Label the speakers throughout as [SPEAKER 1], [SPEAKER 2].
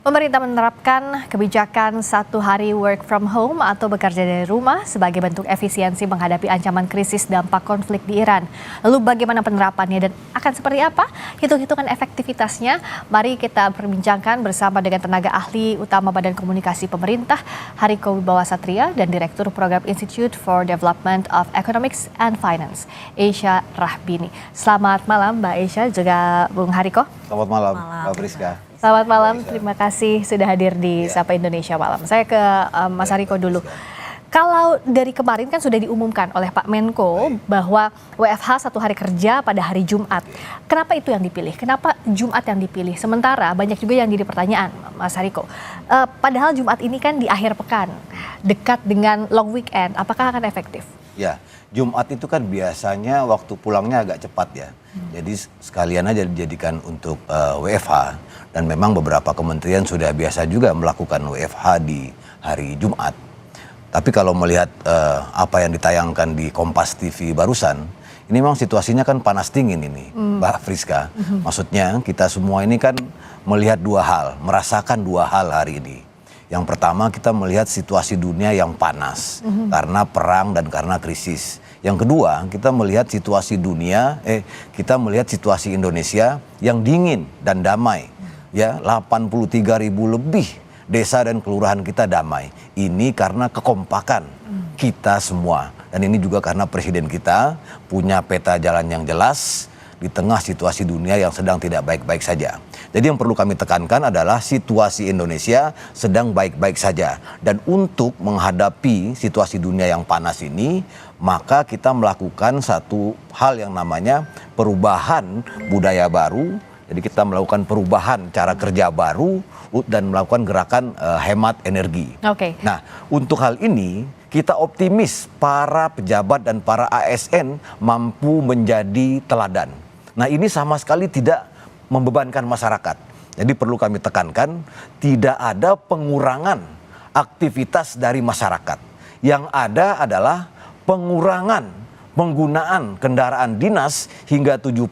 [SPEAKER 1] Pemerintah menerapkan kebijakan 1 hari work from home atau bekerja dari rumah sebagai bentuk efisiensi menghadapi ancaman krisis dampak konflik di Iran. Lalu bagaimana penerapannya dan akan seperti apa hitung-hitungan efektivitasnya? Mari kita perbincangkan bersama dengan tenaga ahli utama Badan Komunikasi Pemerintah, Hariko Wibawasatria, dan Direktur Program Institute for Development of Economics and Finance, Aisha Rahbini. Selamat malam Mbak Aisha, juga Bung Hariko.
[SPEAKER 2] Selamat malam, Mbak Friska.
[SPEAKER 1] Selamat malam, terima kasih sudah hadir di Sapa Indonesia Malam. Saya ke Mas Hariko dulu. Kalau dari kemarin kan sudah diumumkan oleh Pak Menko bahwa WFH 1 hari kerja pada hari Jumat. Kenapa itu yang dipilih? Kenapa Jumat yang dipilih? Sementara banyak juga yang jadi pertanyaan, Mas Hariko. Padahal Jumat ini kan di akhir pekan, dekat dengan long weekend. Apakah akan efektif?
[SPEAKER 2] Ya, Jumat itu kan biasanya waktu pulangnya agak cepat ya. Jadi sekalian aja dijadikan untuk WFH. Dan memang beberapa kementerian sudah biasa juga melakukan WFH di hari Jumat. Tapi kalau melihat apa yang ditayangkan di Kompas TV barusan, ini memang situasinya kan panas dingin ini, Mbak Friska. Maksudnya kita semua ini kan melihat dua hal, merasakan dua hal hari ini. Yang pertama kita melihat situasi dunia yang panas karena perang dan karena krisis. Yang kedua kita melihat situasi dunia, kita melihat situasi Indonesia yang dingin dan damai. Ya, 83.000 lebih desa dan kelurahan kita damai. Ini karena kekompakan kita semua. Dan ini juga karena presiden kita punya peta jalan yang jelas di tengah situasi dunia yang sedang tidak baik-baik saja. Jadi yang perlu kami tekankan adalah situasi Indonesia sedang baik-baik saja. Dan untuk menghadapi situasi dunia yang panas ini, maka kita melakukan satu hal yang namanya perubahan budaya baru. Jadi kita melakukan perubahan cara kerja baru dan melakukan gerakan hemat energi.
[SPEAKER 1] Oke.
[SPEAKER 2] Nah, untuk hal ini kita optimis para pejabat dan para ASN mampu menjadi teladan. Nah, ini sama sekali tidak membebankan masyarakat. Jadi perlu kami tekankan, tidak ada pengurangan aktivitas dari masyarakat. Yang ada adalah pengurangan penggunaan kendaraan dinas hingga 70%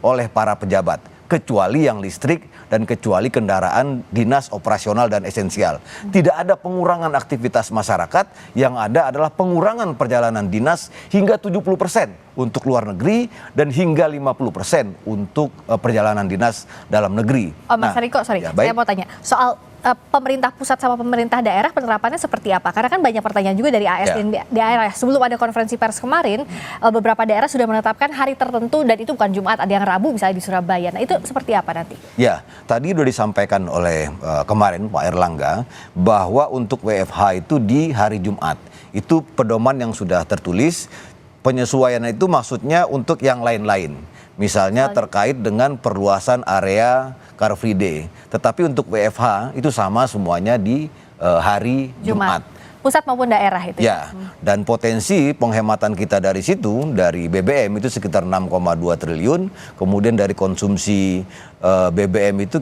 [SPEAKER 2] oleh para pejabat, kecuali yang listrik dan kecuali kendaraan dinas operasional dan esensial. Tidak ada pengurangan aktivitas masyarakat, yang ada adalah pengurangan perjalanan dinas hingga 70% untuk luar negeri dan hingga 50% untuk perjalanan dinas dalam negeri.
[SPEAKER 1] Mas Hariko, sorry, saya mau tanya soal pemerintah pusat sama pemerintah daerah penerapannya seperti apa? Karena kan banyak pertanyaan juga dari ASN daerah. Sebelum ada konferensi pers kemarin, beberapa daerah sudah menetapkan hari tertentu dan itu bukan Jumat, ada yang Rabu misalnya di Surabaya. Nah, itu seperti apa nanti? Ya,
[SPEAKER 2] tadi sudah disampaikan oleh kemarin Pak Erlangga bahwa untuk WFH itu di hari Jumat. Itu pedoman yang sudah tertulis. Penyesuaian itu maksudnya untuk yang lain-lain. Misalnya terkait dengan perluasan area Car Free Day. Tetapi untuk WFH itu sama semuanya di hari Jumat.
[SPEAKER 1] Pusat maupun daerah itu.
[SPEAKER 2] Ya, dan potensi penghematan kita dari situ, dari BBM itu sekitar 6,2 triliun. Kemudian dari konsumsi BBM itu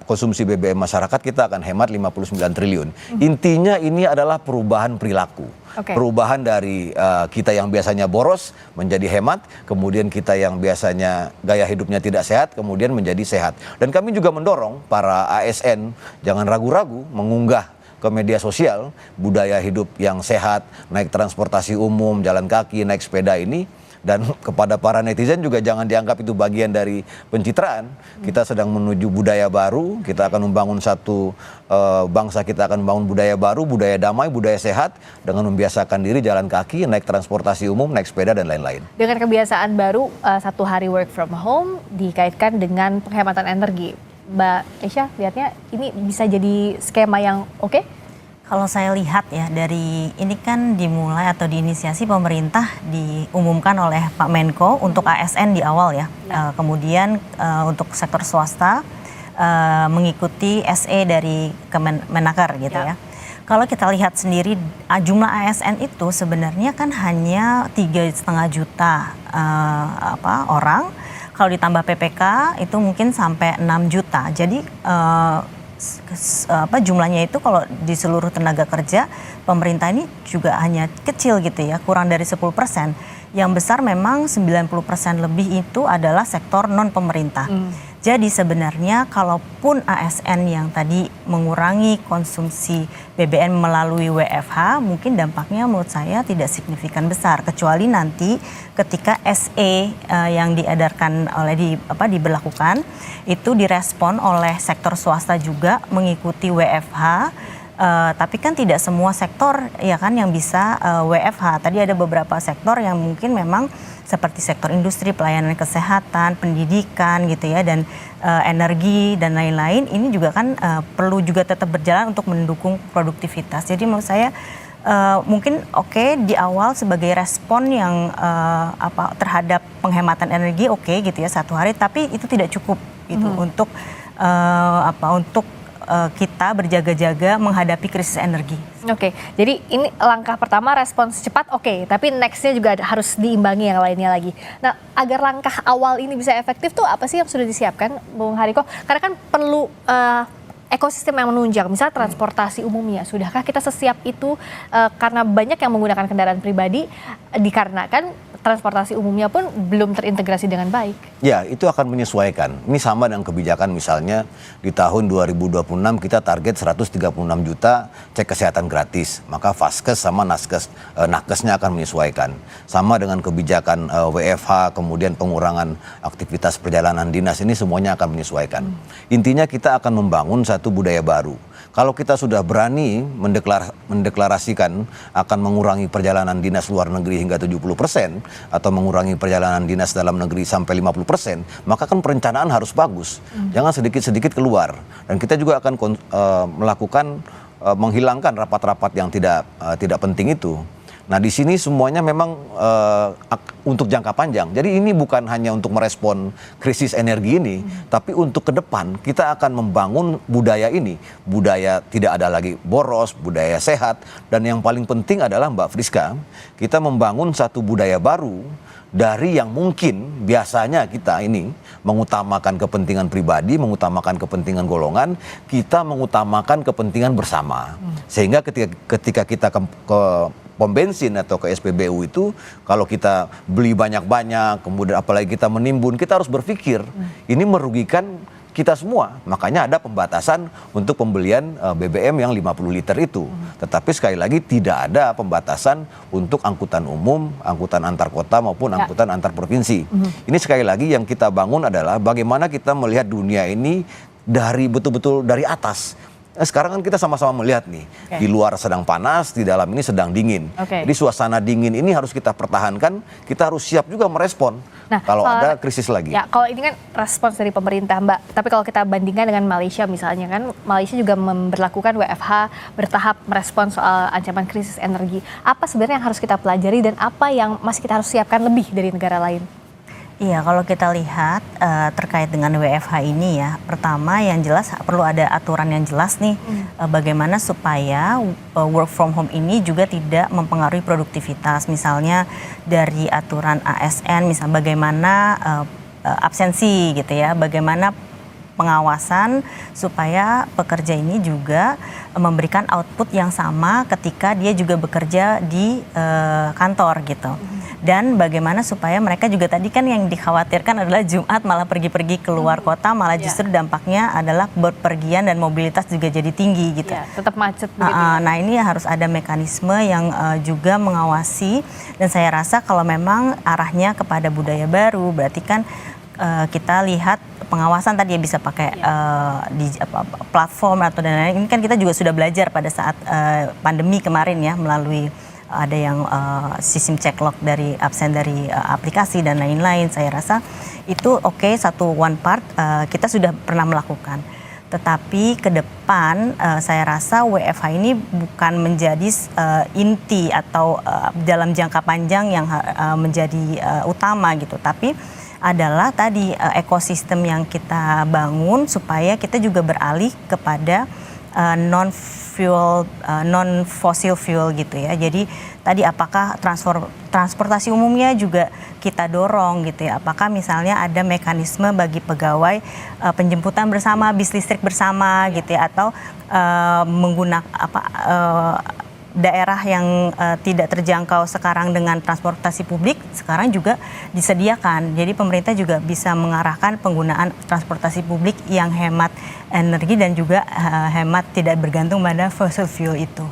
[SPEAKER 2] konsumsi BBM masyarakat kita akan hemat 59 triliun. Intinya ini adalah perubahan perilaku. Perubahan dari kita yang biasanya boros menjadi hemat, kemudian kita yang biasanya gaya hidupnya tidak sehat, kemudian menjadi sehat. Dan kami juga mendorong para ASN jangan ragu-ragu mengunggah ke media sosial budaya hidup yang sehat, naik transportasi umum, jalan kaki, naik sepeda ini. Dan kepada para netizen juga jangan dianggap itu bagian dari pencitraan. Kita sedang menuju budaya baru, kita akan membangun satu bangsa, kita akan membangun budaya baru, budaya damai, budaya sehat, dengan membiasakan diri jalan kaki, naik transportasi umum, naik sepeda, dan lain-lain.
[SPEAKER 1] Dengan kebiasaan baru, 1 hari work from home dikaitkan dengan penghematan energi. Mbak Aisha, lihatnya ini bisa jadi skema yang oke?
[SPEAKER 3] Kalau saya lihat ya, dari ini kan dimulai atau diinisiasi pemerintah, diumumkan oleh Pak Menko untuk ASN di awal ya. Kemudian untuk sektor swasta mengikuti SE dari Kemenaker gitu ya. Kalau kita lihat sendiri jumlah ASN itu sebenarnya kan hanya 3,5 juta orang. Kalau ditambah PPK itu mungkin sampai 6 juta. Jadi jumlahnya itu kalau di seluruh tenaga kerja pemerintah ini juga hanya kecil gitu ya, kurang dari 10%. Yang besar memang 90% lebih itu adalah sektor non pemerintah. Jadi sebenarnya kalaupun ASN yang tadi mengurangi konsumsi BBM melalui WFH, mungkin dampaknya menurut saya tidak signifikan besar, kecuali nanti ketika SE yang diedarkan oleh diberlakukan itu direspon oleh sektor swasta juga mengikuti WFH. Tapi kan tidak semua sektor ya kan yang bisa WFH. Tadi ada beberapa sektor yang mungkin memang seperti sektor industri, pelayanan kesehatan, pendidikan gitu ya, dan energi dan lain-lain. Ini juga kan perlu juga tetap berjalan untuk mendukung produktivitas. Jadi menurut saya mungkin di awal sebagai respon yang terhadap penghematan energi gitu ya 1 hari, tapi itu tidak cukup gitu untuk kita berjaga-jaga menghadapi krisis energi.
[SPEAKER 1] Oke, jadi ini langkah pertama respons cepat tapi nextnya juga harus diimbangi yang lainnya lagi. Nah, agar langkah awal ini bisa efektif tuh apa sih yang sudah disiapkan, Bung Hariko? Karena kan perlu ekosistem yang menunjang, misalnya transportasi umumnya. Sudahkah kita sesiap itu karena banyak yang menggunakan kendaraan pribadi dikarenakan transportasi umumnya pun belum terintegrasi dengan baik?
[SPEAKER 2] Ya, itu akan menyesuaikan. Ini sama dengan kebijakan misalnya di tahun 2026 kita target 136 juta cek kesehatan gratis. Maka Vaskes sama Nakesnya akan menyesuaikan. Sama dengan kebijakan WFH, kemudian pengurangan aktivitas perjalanan dinas, ini semuanya akan menyesuaikan. Intinya kita akan membangun satu budaya baru. Kalau kita sudah berani mendeklarasikan akan mengurangi perjalanan dinas luar negeri hingga 70% atau mengurangi perjalanan dinas dalam negeri sampai 50%, maka kan perencanaan harus bagus. Jangan sedikit-sedikit keluar. Dan kita juga akan melakukan menghilangkan rapat-rapat yang tidak penting itu. Nah, di sini semuanya memang untuk jangka panjang. Jadi ini bukan hanya untuk merespon krisis energi ini, tapi untuk ke depan kita akan membangun budaya ini. Budaya tidak ada lagi boros, budaya sehat, dan yang paling penting adalah Mbak Friska, kita membangun satu budaya baru dari yang mungkin biasanya kita ini mengutamakan kepentingan pribadi, mengutamakan kepentingan golongan, kita mengutamakan kepentingan bersama. Sehingga ketika kita ke pom bensin atau ke SPBU itu, kalau kita beli banyak-banyak, kemudian apalagi kita menimbun, kita harus berpikir ini merugikan kita semua. Makanya ada pembatasan untuk pembelian BBM yang 50 liter itu. Tetapi sekali lagi tidak ada pembatasan untuk angkutan umum, angkutan antar kota maupun angkutan antar provinsi. Ini sekali lagi yang kita bangun adalah bagaimana kita melihat dunia ini dari betul-betul dari atas. Sekarang kan kita sama-sama melihat nih, di luar sedang panas, di dalam ini sedang dingin. Jadi suasana dingin ini harus kita pertahankan, kita harus siap juga merespon kalau ada krisis lagi.
[SPEAKER 1] Ya, kalau ini kan respons dari pemerintah, Mbak. Tapi kalau kita bandingkan dengan Malaysia misalnya, kan Malaysia juga memberlakukan WFH bertahap merespons soal ancaman krisis energi. Apa sebenarnya yang harus kita pelajari dan apa yang masih kita harus siapkan lebih dari negara lain?
[SPEAKER 3] Iya, kalau kita lihat terkait dengan WFH ini ya, pertama yang jelas perlu ada aturan yang jelas nih, bagaimana supaya work from home ini juga tidak mempengaruhi produktivitas. Misalnya dari aturan ASN, misal bagaimana absensi gitu ya, bagaimana pengawasan supaya pekerja ini juga memberikan output yang sama ketika dia juga bekerja di kantor gitu. Dan bagaimana supaya mereka juga tadi kan yang dikhawatirkan adalah Jumat malah pergi-pergi keluar kota, malah justru dampaknya adalah berpergian dan mobilitas juga jadi tinggi gitu.
[SPEAKER 1] Ya, tetap macet begitu.
[SPEAKER 3] Nah, ini harus ada mekanisme yang juga mengawasi, dan saya rasa kalau memang arahnya kepada budaya baru, berarti kan kita lihat pengawasan tadi ya bisa pakai di platform atau dan lain-lain. Ini kan kita juga sudah belajar pada saat pandemi kemarin ya, melalui ada yang sistem check log dari absen dari aplikasi dan lain-lain. Saya rasa itu satu one part kita sudah pernah melakukan. Tetapi ke depan saya rasa WFH ini bukan menjadi inti atau dalam jangka panjang yang menjadi utama gitu. Tapi adalah tadi ekosistem yang kita bangun supaya kita juga beralih kepada non fossil fuel gitu ya. Jadi tadi apakah transportasi umumnya juga kita dorong gitu ya. Apakah misalnya ada mekanisme bagi pegawai penjemputan bersama, bis listrik bersama gitu ya, atau menggunakan daerah yang tidak terjangkau sekarang dengan transportasi publik, sekarang juga disediakan. Jadi pemerintah juga bisa mengarahkan penggunaan transportasi publik yang hemat energi dan juga hemat tidak bergantung pada fossil fuel itu.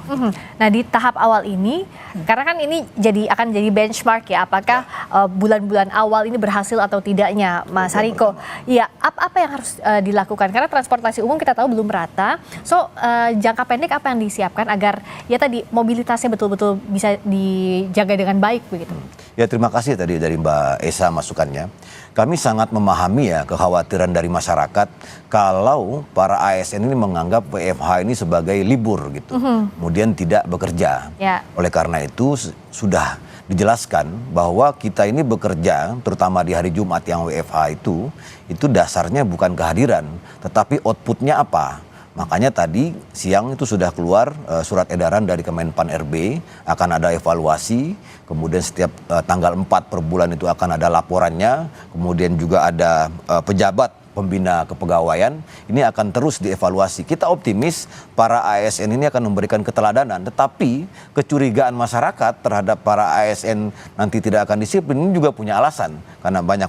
[SPEAKER 1] Nah di tahap awal ini, karena kan ini akan jadi benchmark ya, apakah bulan-bulan awal ini berhasil atau tidaknya, Mas Hariko? Ya, apa yang harus dilakukan? Karena transportasi umum kita tahu belum merata. So jangka pendek apa yang disiapkan agar ya tadi mobilitasnya betul-betul bisa dijaga dengan baik begitu?
[SPEAKER 2] Ya terima kasih tadi dari Mbak Esa masukannya. Kami sangat memahami ya kekhawatiran dari masyarakat kalau para ASN ini menganggap WFH ini sebagai libur gitu, kemudian tidak bekerja.
[SPEAKER 1] Ya.
[SPEAKER 2] Oleh karena itu sudah dijelaskan bahwa kita ini bekerja terutama di hari Jumat yang WFH itu dasarnya bukan kehadiran, tetapi outputnya apa. Makanya tadi siang itu sudah keluar surat edaran dari Kemenpan RB, akan ada evaluasi, kemudian setiap tanggal 4 per bulan itu akan ada laporannya, kemudian juga ada pejabat pembina kepegawaian, ini akan terus dievaluasi. Kita optimis para ASN ini akan memberikan keteladanan, tetapi kecurigaan masyarakat terhadap para ASN nanti tidak akan disiplin ini juga punya alasan. Karena banyak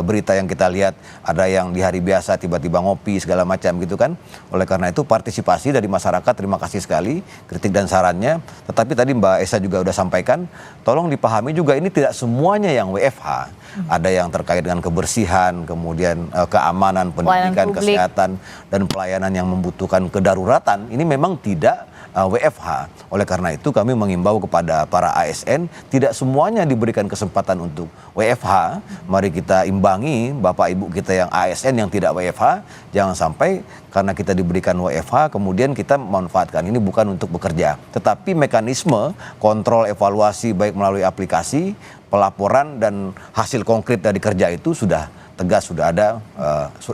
[SPEAKER 2] berita yang kita lihat, ada yang di hari biasa tiba-tiba ngopi segala macam gitu kan. Oleh karena itu partisipasi dari masyarakat, terima kasih sekali kritik dan sarannya. Tetapi tadi Mbak Esa juga udah sampaikan, tolong dipahami juga ini tidak semuanya yang WFH. Ada yang terkait dengan kebersihan, kemudian keamanan, pendidikan, kesehatan, dan pelayanan yang membutuhkan kedaruratan. Ini memang tidak WFH. Oleh karena itu kami mengimbau kepada para ASN, tidak semuanya diberikan kesempatan untuk WFH. Mari kita imbangi Bapak Ibu kita yang ASN yang tidak WFH. Jangan sampai karena kita diberikan WFH, kemudian kita memanfaatkan ini bukan untuk bekerja. Tetapi mekanisme kontrol evaluasi baik melalui aplikasi, pelaporan dan hasil konkret dari kerja itu sudah tegas, sudah ada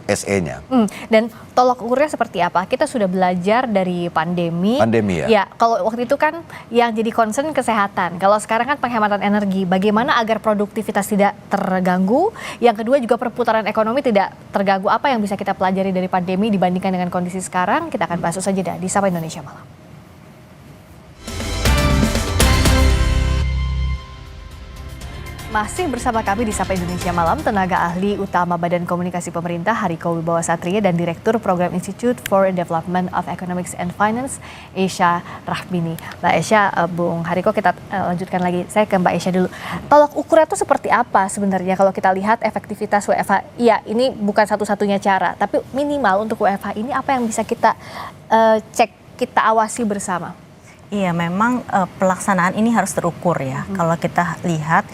[SPEAKER 2] SE-nya.
[SPEAKER 1] Dan tolak ukurnya seperti apa? Kita sudah belajar dari pandemi.
[SPEAKER 2] Pandemi ya?
[SPEAKER 1] Ya, kalau waktu itu kan yang jadi concern kesehatan. Kalau sekarang kan penghematan energi. Bagaimana agar produktivitas tidak terganggu? Yang kedua juga perputaran ekonomi tidak terganggu. Apa yang bisa kita pelajari dari pandemi dibandingkan dengan kondisi sekarang? Kita akan bahas saja di Sapa Indonesia Malam. Masih bersama kami di Sapa Indonesia Malam, tenaga ahli utama Badan Komunikasi Pemerintah Hariko Wibawa Satria dan Direktur Program Institute for Development of Economics and Finance, Esha Rahmini. Mbak Esha, Bung Hariko, kita lanjutkan lagi. Saya ke Mbak Esha dulu. Tolak ukurnya itu seperti apa sebenarnya kalau kita lihat efektivitas WFH? Iya, ini bukan satu-satunya cara, tapi minimal untuk WFH ini apa yang bisa kita cek, kita awasi bersama?
[SPEAKER 3] Iya, memang pelaksanaan ini harus terukur ya. Kalau kita lihat,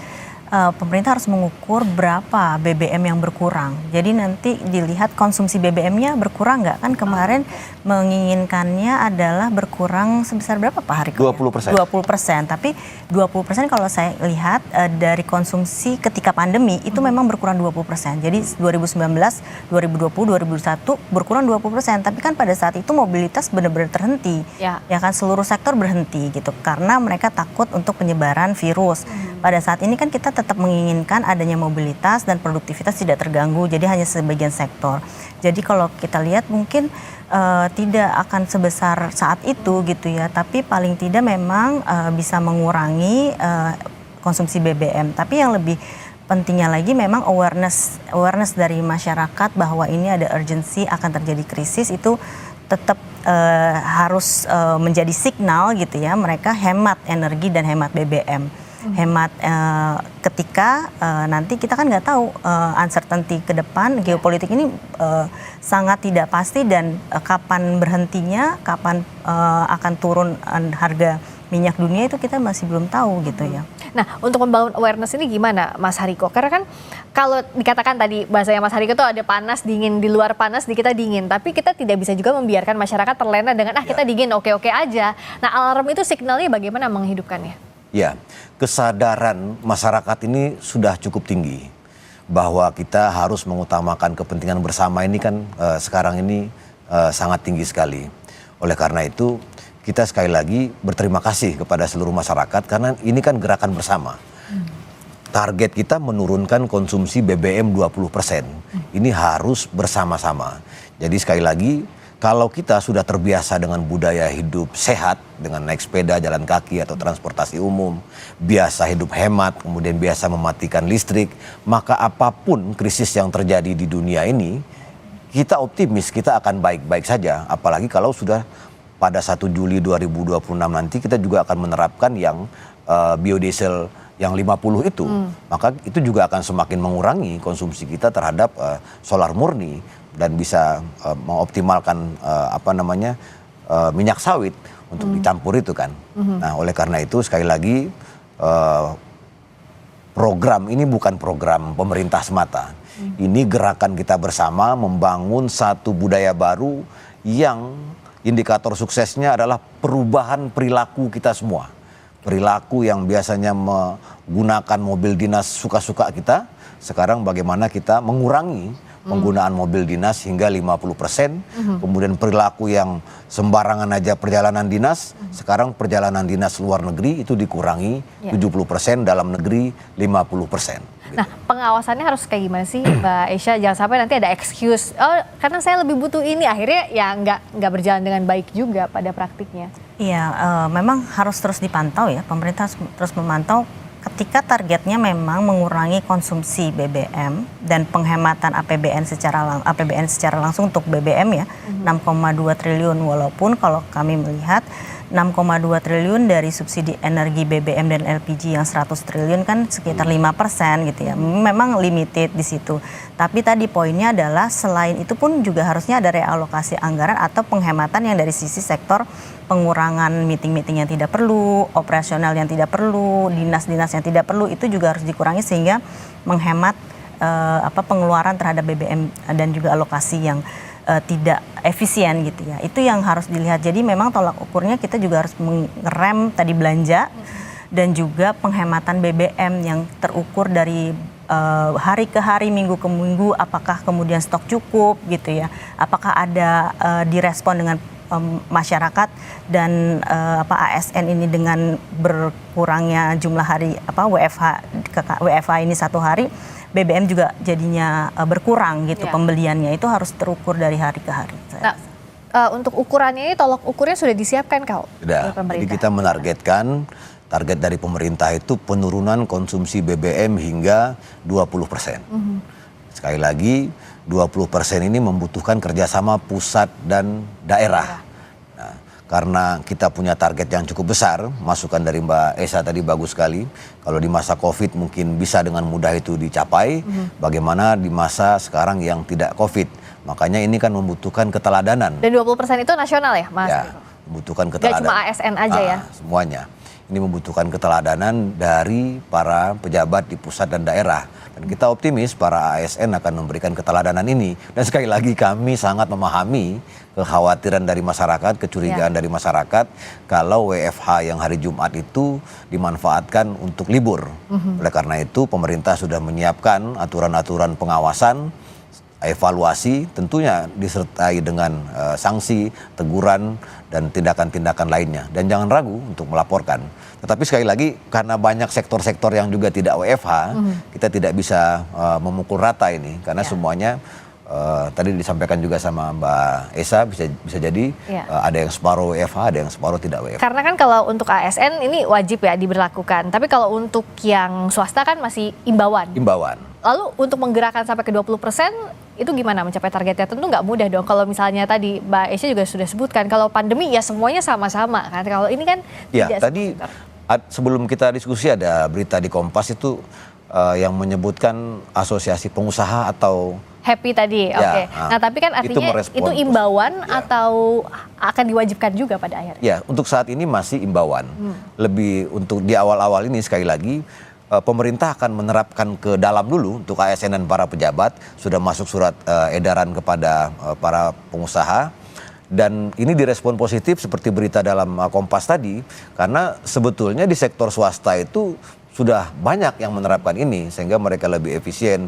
[SPEAKER 3] pemerintah harus mengukur berapa BBM yang berkurang. Jadi nanti dilihat konsumsi BBM-nya berkurang nggak? Kan kemarin menginginkannya adalah berkurang sebesar berapa Pak Hariko?
[SPEAKER 2] 20%.
[SPEAKER 3] 20%. Tapi 20% kalau saya lihat dari konsumsi ketika pandemi itu memang berkurang 20%. Jadi 2019, 2020, 2021 berkurang 20%. Tapi kan pada saat itu mobilitas benar-benar terhenti. Ya kan seluruh sektor berhenti gitu. Karena mereka takut untuk penyebaran virus. Pada saat ini kan kita tetap menginginkan adanya mobilitas dan produktivitas tidak terganggu, jadi hanya sebagian sektor. Jadi kalau kita lihat mungkin tidak akan sebesar saat itu gitu ya, tapi paling tidak memang bisa mengurangi konsumsi BBM. Tapi yang lebih pentingnya lagi memang awareness dari masyarakat bahwa ini ada urgensi akan terjadi krisis itu tetap harus menjadi signal gitu ya, mereka hemat energi dan hemat BBM. Hemat ketika nanti kita kan nggak tahu uncertainty ke depan, geopolitik ini sangat tidak pasti dan kapan berhentinya, kapan akan turun harga minyak dunia itu kita masih belum tahu gitu ya.
[SPEAKER 1] Nah, untuk membangun awareness ini gimana Mas Hariko? Karena kan kalau dikatakan tadi bahasanya Mas Hariko tuh ada panas, dingin, di luar panas, di kita dingin. Tapi kita tidak bisa juga membiarkan masyarakat terlena dengan kita dingin, oke-oke aja. Nah, alarm itu signalnya bagaimana menghidupkannya?
[SPEAKER 2] Ya, kesadaran masyarakat ini sudah cukup tinggi bahwa kita harus mengutamakan kepentingan bersama ini kan sekarang ini sangat tinggi sekali. Oleh karena itu kita sekali lagi berterima kasih kepada seluruh masyarakat karena ini kan gerakan bersama. Target kita menurunkan konsumsi BBM 20%. Ini harus bersama-sama. Jadi sekali lagi kalau kita sudah terbiasa dengan budaya hidup sehat, dengan naik sepeda, jalan kaki atau transportasi umum, biasa hidup hemat, kemudian biasa mematikan listrik, maka apapun krisis yang terjadi di dunia ini, kita optimis kita akan baik-baik saja. Apalagi kalau sudah pada 1 Juli 2026 nanti kita juga akan menerapkan yang biodiesel yang 50 itu, maka itu juga akan semakin mengurangi konsumsi kita terhadap solar murni dan bisa mengoptimalkan minyak sawit untuk dicampur itu kan. Nah, oleh karena itu sekali lagi program ini bukan program pemerintah semata. Ini gerakan kita bersama membangun satu budaya baru yang indikator suksesnya adalah perubahan perilaku kita semua. Perilaku yang biasanya menggunakan mobil dinas suka-suka kita, sekarang bagaimana kita mengurangi penggunaan mobil dinas hingga 50%, kemudian perilaku yang sembarangan aja perjalanan dinas, sekarang perjalanan dinas luar negeri itu dikurangi 70%, dalam negeri 50%.
[SPEAKER 1] Nah, pengawasannya harus kayak gimana sih, Mbak Esha? Jangan sampai nanti ada excuse, oh karena saya lebih butuh ini, akhirnya ya nggak berjalan dengan baik juga pada praktiknya.
[SPEAKER 3] Iya, memang harus terus dipantau ya, pemerintah terus memantau ketika targetnya memang mengurangi konsumsi BBM dan penghematan APBN secara langsung untuk BBM ya, 6,2 triliun, walaupun kalau kami melihat 6,2 triliun dari subsidi energi BBM dan LPG yang 100 triliun kan sekitar 5% gitu ya. Memang limited di situ. Tapi tadi poinnya adalah selain itu pun juga harusnya ada realokasi anggaran atau penghematan yang dari sisi sektor pengurangan meeting-meeting yang tidak perlu, operasional yang tidak perlu, dinas-dinas yang tidak perlu, itu juga harus dikurangi sehingga menghemat pengeluaran terhadap BBM dan juga alokasi yang tidak efisien gitu ya. Itu yang harus dilihat. Jadi memang tolak ukurnya kita juga harus mengerem tadi belanja dan juga penghematan BBM yang terukur dari hari ke hari, minggu ke minggu, apakah kemudian stok cukup gitu ya. Apakah ada direspon dengan masyarakat dan ASN ini dengan berkurangnya jumlah hari WFH ini 1 hari, BBM juga jadinya berkurang gitu pembeliannya, itu harus terukur dari hari ke hari.
[SPEAKER 1] Nah, untuk ukurannya ini tolok ukurnya sudah disiapkan kau?
[SPEAKER 2] Sudah, jadi kita menargetkan target dari pemerintah itu penurunan konsumsi BBM hingga 20%. Sekali lagi 20% ini membutuhkan kerjasama pusat dan daerah. Nah, karena kita punya target yang cukup besar, masukan dari Mbak Esha tadi bagus sekali. Kalau di masa COVID mungkin bisa dengan mudah itu dicapai, bagaimana di masa sekarang yang tidak COVID. Makanya ini kan membutuhkan keteladanan.
[SPEAKER 1] Dan 20% itu nasional ya, Mas?
[SPEAKER 2] Ya, membutuhkan keteladanan.
[SPEAKER 1] Gak cuma ASN aja ya?
[SPEAKER 2] Semuanya. Ini membutuhkan keteladanan dari para pejabat di pusat dan daerah. Dan kita optimis para ASN akan memberikan keteladanan ini. Dan sekali lagi kami sangat memahami kekhawatiran dari masyarakat, kecurigaan dari masyarakat kalau WFH yang hari Jumat itu dimanfaatkan untuk libur. Oleh karena itu pemerintah sudah menyiapkan aturan-aturan pengawasan, evaluasi, tentunya disertai dengan sanksi, teguran, dan tindakan-tindakan lainnya. Dan jangan ragu untuk melaporkan. Tetapi sekali lagi, karena banyak sektor-sektor yang juga tidak WFH, kita tidak bisa memukul rata ini. Karena semuanya, tadi disampaikan juga sama Mbak Esha, bisa jadi ada yang separuh WFH, ada yang separuh tidak WFH.
[SPEAKER 1] Karena kan kalau untuk ASN ini wajib ya diberlakukan. Tapi kalau untuk yang swasta kan masih imbauan.
[SPEAKER 2] Imbauan.
[SPEAKER 1] Lalu untuk menggerakkan sampai ke 20%, itu gimana mencapai targetnya? Tentu nggak mudah dong. Kalau misalnya tadi Mbak Esha juga sudah sebutkan, kalau pandemi ya semuanya sama-sama kan. Kalau ini kan
[SPEAKER 2] ya, tadi sebelum kita diskusi ada berita di Kompas itu yang menyebutkan asosiasi pengusaha atau
[SPEAKER 1] Happy tadi, oke. Nah tapi kan artinya itu imbauan atau akan diwajibkan juga pada akhirnya?
[SPEAKER 2] Ya, untuk saat ini masih imbauan. Lebih untuk di awal-awal ini sekali lagi, pemerintah akan menerapkan ke dalam dulu untuk ASN dan para pejabat, sudah masuk surat edaran kepada para pengusaha. Dan ini direspon positif seperti berita dalam Kompas tadi, karena sebetulnya di sektor swasta itu sudah banyak yang menerapkan ini sehingga mereka lebih efisien,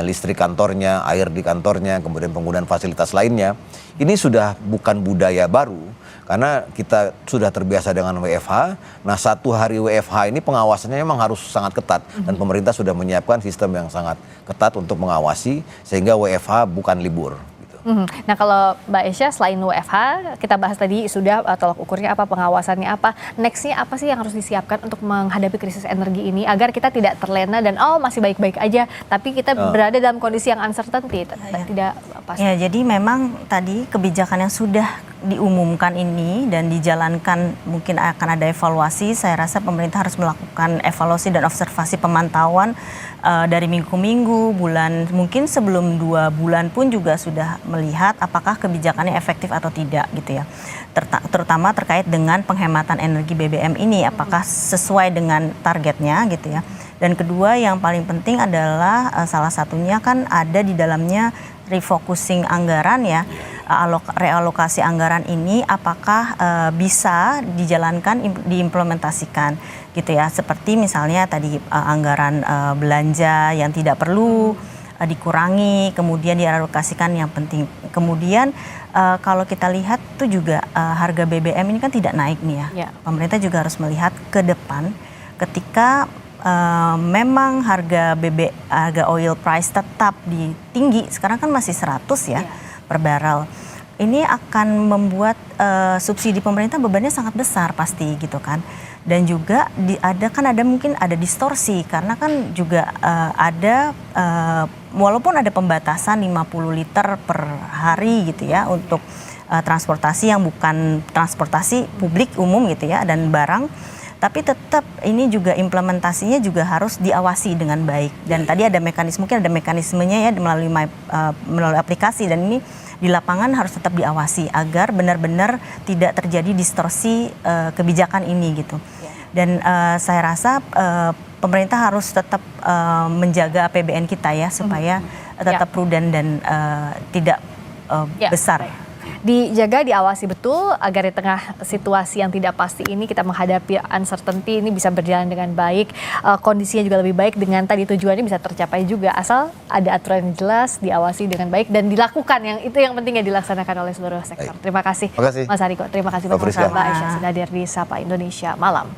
[SPEAKER 2] listrik kantornya, air di kantornya, kemudian penggunaan fasilitas lainnya. Ini sudah bukan budaya baru karena kita sudah terbiasa dengan WFH. Nah, 1 hari WFH ini pengawasannya memang harus sangat ketat dan pemerintah sudah menyiapkan sistem yang sangat ketat untuk mengawasi sehingga WFH bukan libur. Gitu.
[SPEAKER 1] Nah kalau Mbak Esya selain WFH, kita bahas tadi sudah tolak ukurnya apa, pengawasannya apa, nextnya apa sih yang harus disiapkan untuk menghadapi krisis energi ini agar kita tidak terlena dan masih baik-baik aja, tapi kita berada dalam kondisi yang uncertainty, tidak pasti.
[SPEAKER 3] Ya, jadi memang tadi kebijakan yang sudah diumumkan ini dan dijalankan mungkin akan ada evaluasi. Saya rasa pemerintah harus melakukan evaluasi dan observasi pemantauan dari minggu ke minggu, bulan, mungkin sebelum 2 bulan pun juga sudah melihat apakah kebijakannya efektif atau tidak gitu ya. Terutama terkait dengan penghematan energi BBM ini, apakah sesuai dengan targetnya gitu ya. Dan kedua yang paling penting adalah salah satunya kan ada di dalamnya refocusing anggaran ya, realokasi anggaran ini apakah bisa dijalankan, diimplementasikan gitu ya, seperti misalnya tadi anggaran belanja yang tidak perlu dikurangi, kemudian dialokasikan yang penting. Kemudian kalau kita lihat tuh juga harga BBM ini kan tidak naik nih ya. Pemerintah juga harus melihat ke depan ketika memang harga oil price tetap tinggi, sekarang kan masih 100 ya per barrel. Ini akan membuat subsidi pemerintah bebannya sangat besar pasti gitu kan. Dan juga mungkin ada distorsi karena kan juga walaupun ada pembatasan 50 liter per hari gitu ya untuk transportasi yang bukan transportasi publik umum gitu ya dan barang. Tapi tetap ini juga implementasinya juga harus diawasi dengan baik. Dan tadi ada mungkin ada mekanismenya ya melalui aplikasi, dan ini di lapangan harus tetap diawasi agar benar-benar tidak terjadi distorsi kebijakan ini gitu. Dan saya rasa pemerintah harus tetap menjaga APBN kita ya supaya tetap prudent dan tidak besar.
[SPEAKER 1] Dijaga, diawasi betul agar di tengah situasi yang tidak pasti ini kita menghadapi uncertainty ini bisa berjalan dengan baik, kondisinya juga lebih baik, dengan tadi tujuannya bisa tercapai juga asal ada aturan yang jelas, diawasi dengan baik dan dilakukan, yang itu yang penting ya, dilaksanakan oleh seluruh sektor. Terima kasih Mas Hariko, terima kasih Mbak Aisyah sudah hadir di Sapa Indonesia Malam.